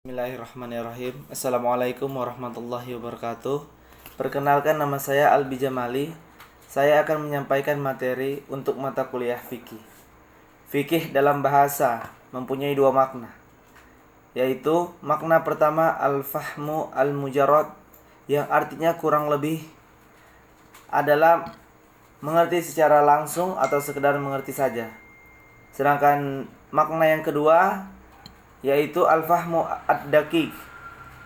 Bismillahirrahmanirrahim. Assalamualaikum warahmatullahi wabarakatuh. Perkenalkan, nama saya Albi Jamali. Saya akan menyampaikan materi untuk mata kuliah fikih. Fikih dalam bahasa mempunyai dua makna, yaitu makna pertama al-fahmu al-mujarrad, yang artinya kurang lebih adalah mengerti secara langsung atau sekedar mengerti saja. Sedangkan makna yang kedua yaitu al-fahmu ad-daqiq,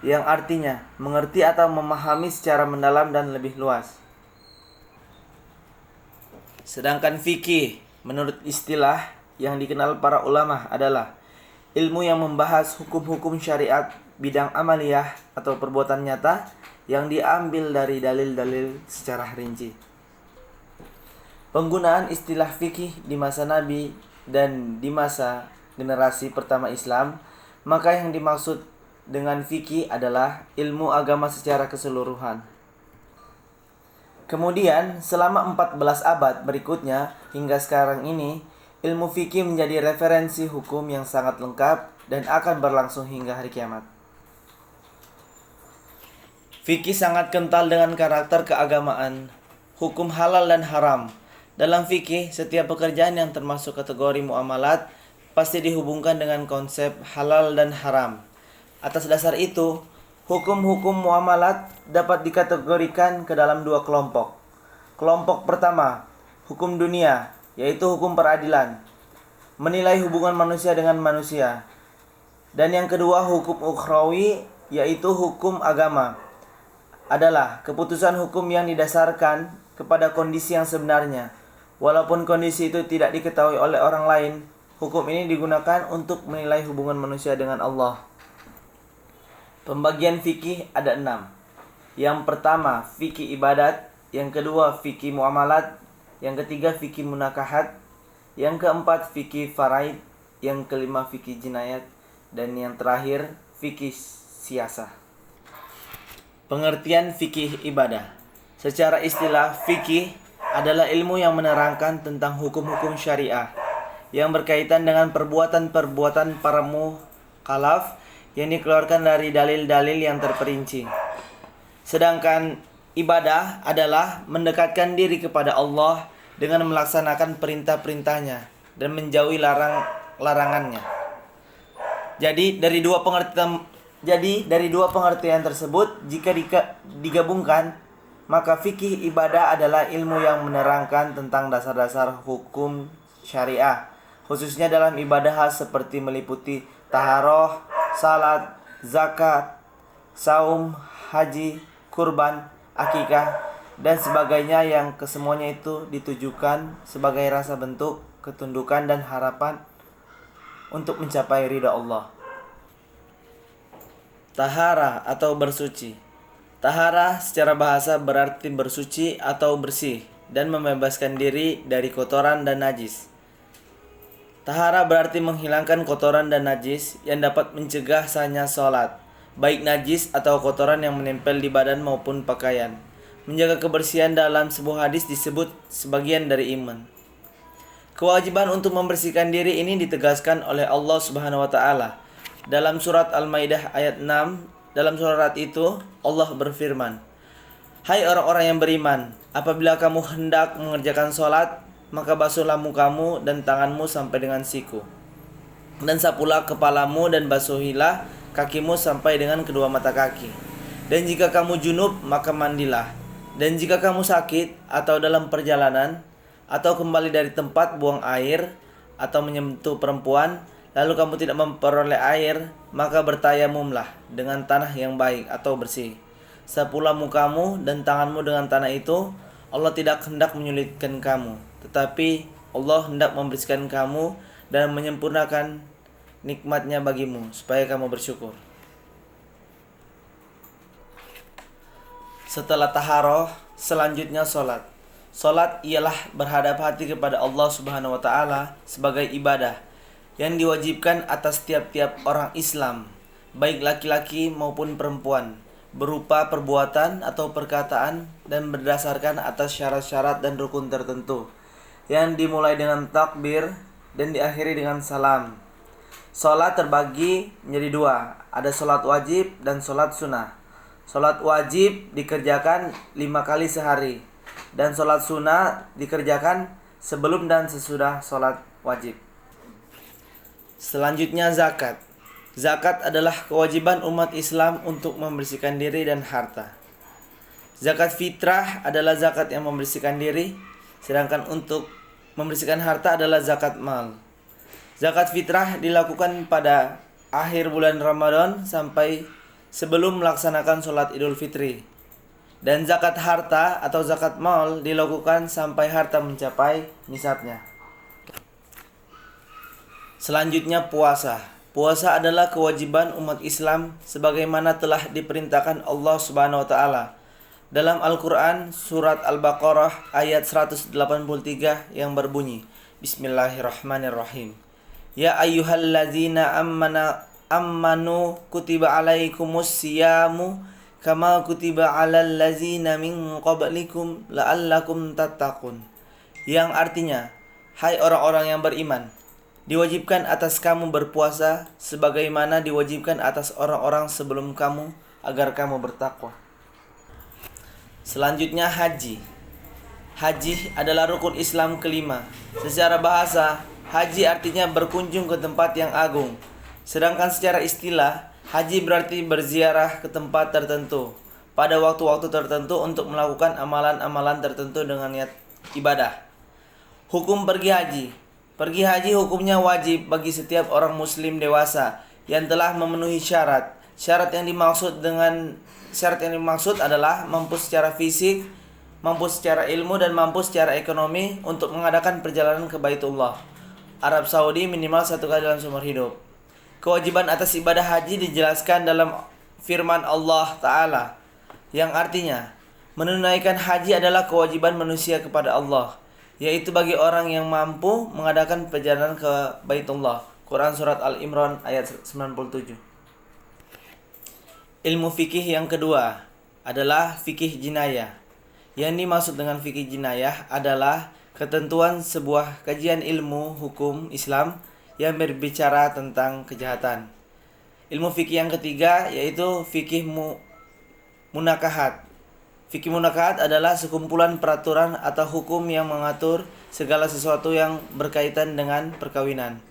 yang artinya mengerti atau memahami secara mendalam dan lebih luas. Sedangkan fikih menurut istilah yang dikenal para ulama adalah ilmu yang membahas hukum-hukum syariat bidang amaliyah atau perbuatan nyata yang diambil dari dalil-dalil secara rinci. Penggunaan istilah fikih di masa Nabi dan di masa generasi pertama Islam, maka yang dimaksud dengan fikih adalah ilmu agama secara keseluruhan. Kemudian selama 14 abad berikutnya hingga sekarang ini, ilmu fikih menjadi referensi hukum yang sangat lengkap dan akan berlangsung hingga hari kiamat. Fikih sangat kental dengan karakter keagamaan, hukum halal dan haram. Dalam fikih, setiap pekerjaan yang termasuk kategori muamalat pasti dihubungkan dengan konsep halal dan haram. Atas dasar itu, hukum-hukum muamalat dapat dikategorikan ke dalam dua kelompok. Kelompok pertama, hukum dunia, yaitu hukum peradilan, menilai hubungan manusia dengan manusia. Dan yang kedua, hukum ukhrawi, yaitu hukum agama, adalah keputusan hukum yang didasarkan kepada kondisi yang sebenarnya. Walaupun kondisi itu tidak diketahui oleh orang lain, hukum ini digunakan untuk menilai hubungan manusia dengan Allah. Pembagian fikih ada 6. Yang pertama, fikih ibadat. Yang kedua, fikih muamalat. Yang ketiga, fikih munakahat. Yang keempat, fikih faraid. Yang kelima, fikih jinayat. Dan yang terakhir, fikih siyasah. Pengertian fikih ibadah. Secara istilah, fikih adalah ilmu yang menerangkan tentang hukum-hukum syariah yang berkaitan dengan perbuatan-perbuatan para mukallaf yang dikeluarkan dari dalil-dalil yang terperinci. Sedangkan ibadah adalah mendekatkan diri kepada Allah dengan melaksanakan perintah-perintahnya dan menjauhi larangannya. Jadi dari dua pengertian tersebut, jika digabungkan, maka fikih ibadah adalah ilmu yang menerangkan tentang dasar-dasar hukum syariah, khususnya dalam ibadah hal seperti meliputi taharoh, salat, zakat, saum, haji, kurban, akikah, dan sebagainya, yang kesemuanya itu ditujukan sebagai rasa bentuk ketundukan dan harapan untuk mencapai ridha Allah. Tahara atau bersuci. Tahara secara bahasa berarti bersuci atau bersih dan membebaskan diri dari kotoran dan najis. Tahara berarti menghilangkan kotoran dan najis yang dapat mencegah sahnya sholat, baik najis atau kotoran yang menempel di badan maupun pakaian. Menjaga kebersihan dalam sebuah hadis disebut sebagian dari iman. Kewajiban untuk membersihkan diri ini ditegaskan oleh Allah Subhanahu wa taala dalam surat Al-Maidah ayat 6. Dalam surat itu Allah berfirman, "Hai orang-orang yang beriman, apabila kamu hendak mengerjakan sholat, maka basuhlah mukamu dan tanganmu sampai dengan siku, dan sapulah kepalamu dan basuhilah kakimu sampai dengan kedua mata kaki. Dan jika kamu junub, maka mandilah. Dan jika kamu sakit atau dalam perjalanan atau kembali dari tempat buang air atau menyentuh perempuan, lalu kamu tidak memperoleh air, maka bertayamumlah dengan tanah yang baik atau bersih. Sapulah mukamu dan tanganmu dengan tanah itu. Allah tidak hendak menyulitkan kamu, tetapi Allah hendak membersihkan kamu dan menyempurnakan nikmatnya bagimu, supaya kamu bersyukur." Setelah taharoh, selanjutnya sholat. Sholat ialah berhadap hati kepada Allah Subhanahu wa taala sebagai ibadah yang diwajibkan atas tiap-tiap orang Islam, baik laki-laki maupun perempuan, berupa perbuatan atau perkataan dan berdasarkan atas syarat-syarat dan rukun tertentu yang dimulai dengan takbir dan diakhiri dengan salam. Sholat terbagi menjadi dua, ada sholat wajib dan sholat sunnah. Sholat wajib dikerjakan 5 kali sehari, dan sholat sunnah dikerjakan sebelum dan sesudah sholat wajib. Selanjutnya zakat. Zakat adalah kewajiban umat Islam untuk membersihkan diri dan harta. Zakat fitrah adalah zakat yang membersihkan diri, sedangkan untuk membersihkan harta adalah zakat mal. Zakat fitrah dilakukan pada akhir bulan Ramadan sampai sebelum melaksanakan sholat Idul Fitri. Dan zakat harta atau zakat mal dilakukan sampai harta mencapai nisabnya. Selanjutnya puasa. Puasa adalah kewajiban umat Islam sebagaimana telah diperintahkan Allah Subhanahu wa taala dalam Al-Qur'an surat Al-Baqarah ayat 183 yang berbunyi, Bismillahirrahmanirrahim. Ya ayyuhallazina ammanu kutiba alaikumus siyamu kama kutiba alal ladzina min qablikum la'allakum tattaqun. Yang artinya, hai orang-orang yang beriman, diwajibkan atas kamu berpuasa sebagaimana diwajibkan atas orang-orang sebelum kamu agar kamu bertakwa. Selanjutnya haji. Haji adalah rukun Islam kelima. Secara bahasa, haji artinya berkunjung ke tempat yang agung. Sedangkan secara istilah, haji berarti berziarah ke tempat tertentu pada waktu-waktu tertentu untuk melakukan amalan-amalan tertentu dengan niat ibadah. Hukum pergi haji. Pergi haji hukumnya wajib bagi setiap orang muslim dewasa yang telah memenuhi syarat. Syarat yang dimaksud adalah mampu secara fisik, mampu secara ilmu, dan mampu secara ekonomi untuk mengadakan perjalanan ke Baitullah Arab Saudi minimal 1 kali dalam seumur hidup. Kewajiban atas ibadah haji dijelaskan dalam firman Allah Ta'ala yang artinya menunaikan haji adalah kewajiban manusia kepada Allah, yaitu bagi orang yang mampu mengadakan perjalanan ke Baitullah. Quran Surat Al-Imran ayat 97. Ilmu fikih yang kedua adalah fikih jinayah. Yang dimaksud dengan fikih jinayah adalah ketentuan sebuah kajian ilmu hukum Islam yang berbicara tentang kejahatan. Ilmu fikih yang ketiga yaitu fikih munakahat. Fikih munakahat adalah sekumpulan peraturan atau hukum yang mengatur segala sesuatu yang berkaitan dengan perkawinan.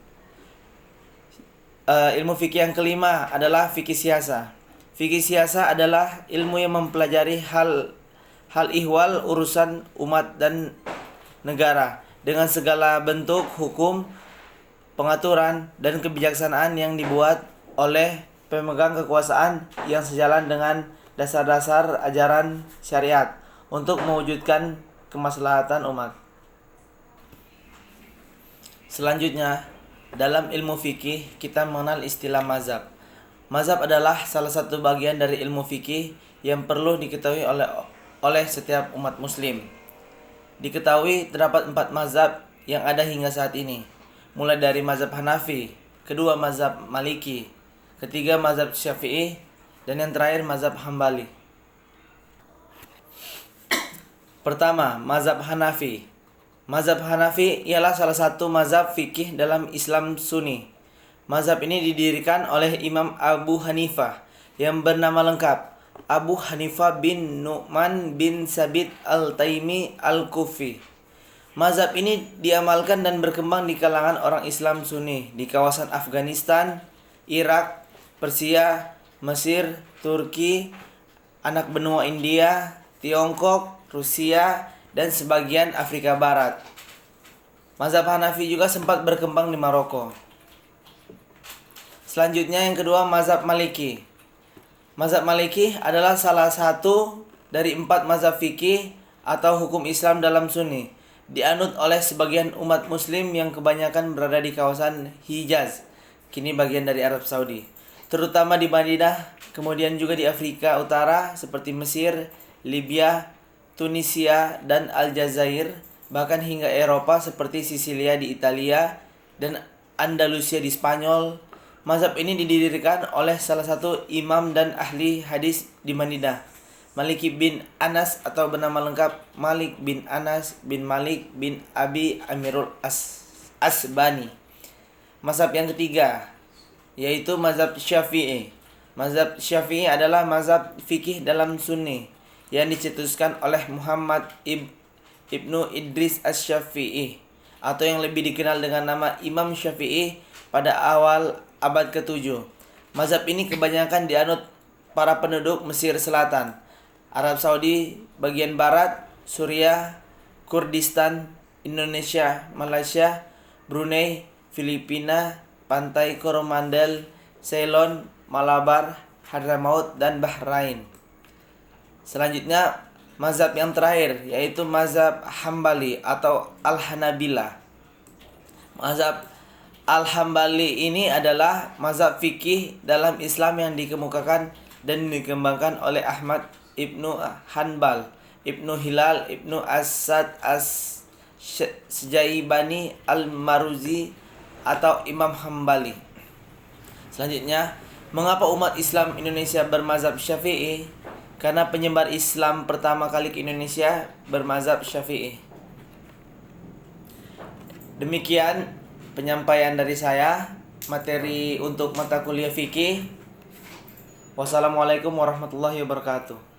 Ilmu fikih yang kelima adalah fikih siasa. Fikih siasa adalah ilmu yang mempelajari hal ihwal urusan umat dan negara dengan segala bentuk hukum, pengaturan, dan kebijaksanaan yang dibuat oleh pemegang kekuasaan yang sejalan dengan dasar-dasar ajaran syariat untuk mewujudkan kemaslahatan umat. Selanjutnya, dalam ilmu fikih kita mengenal istilah mazhab. Mazhab adalah salah satu bagian dari ilmu fikih yang perlu diketahui oleh setiap umat muslim. Diketahui terdapat 4 mazhab yang ada hingga saat ini, mulai dari mazhab Hanafi, kedua mazhab Maliki, ketiga mazhab Syafi'i, dan yang terakhir mazhab Hambali. Pertama, mazhab Hanafi. Mazhab Hanafi ialah salah satu mazhab fikih dalam Islam Sunni. Mazhab ini didirikan oleh Imam Abu Hanifah yang bernama lengkap Abu Hanifah bin Nu'man bin Sabit al-Taimi al-Kufi. Mazhab ini diamalkan dan berkembang di kalangan orang Islam Sunni di kawasan Afghanistan, Irak, Persia, Mesir, Turki, anak benua India, Tiongkok, Rusia, dan sebagian Afrika Barat. Mazhab Hanafi juga sempat berkembang di Maroko. Selanjutnya yang kedua, mazhab Maliki. Mazhab Maliki adalah salah satu dari 4 mazhab fikih atau hukum Islam dalam Sunni, dianut oleh sebagian umat muslim yang kebanyakan berada di kawasan Hijaz, kini bagian dari Arab Saudi, terutama di Madinah, kemudian juga di Afrika Utara seperti Mesir, Libya, Tunisia, dan Aljazair, bahkan hingga Eropa seperti Sisilia di Italia dan Andalusia di Spanyol. Mazhab ini didirikan oleh salah satu imam dan ahli hadis di Madinah, Malik bin Anas atau bernama lengkap Malik bin Anas bin Malik bin Abi Amirul Asbani. Mazhab yang ketiga yaitu mazhab Syafi'i. Mazhab Syafi'i adalah mazhab fikih dalam Sunni yang dicetuskan oleh Muhammad Ibnu Idris Asy-Syafi'i atau yang lebih dikenal dengan nama Imam Syafi'i pada awal abad ke-7. Mazhab ini kebanyakan dianut para penduduk Mesir Selatan, Arab Saudi bagian barat, Suriah, Kurdistan, Indonesia, Malaysia, Brunei, Filipina, Pantai Coromandel, Ceylon, Malabar, Hadramaut, dan Bahrain. Selanjutnya, mazhab yang terakhir yaitu mazhab Hambali atau Al-Hanabilah. Mazhab Al-Hambali ini adalah mazhab fikih dalam Islam yang dikemukakan dan dikembangkan oleh Ahmad Ibnu Hanbal, Ibnu Hilal, Ibnu Asad As-Sjaibani Al-Maruzi atau Imam Hambali. Selanjutnya, mengapa umat Islam Indonesia bermazhab Syafi'i? Karena penyebar Islam pertama kali ke Indonesia bermazhab Syafi'i. Demikian penyampaian dari saya, materi untuk mata kuliah fikih. Wassalamualaikum warahmatullahi wabarakatuh.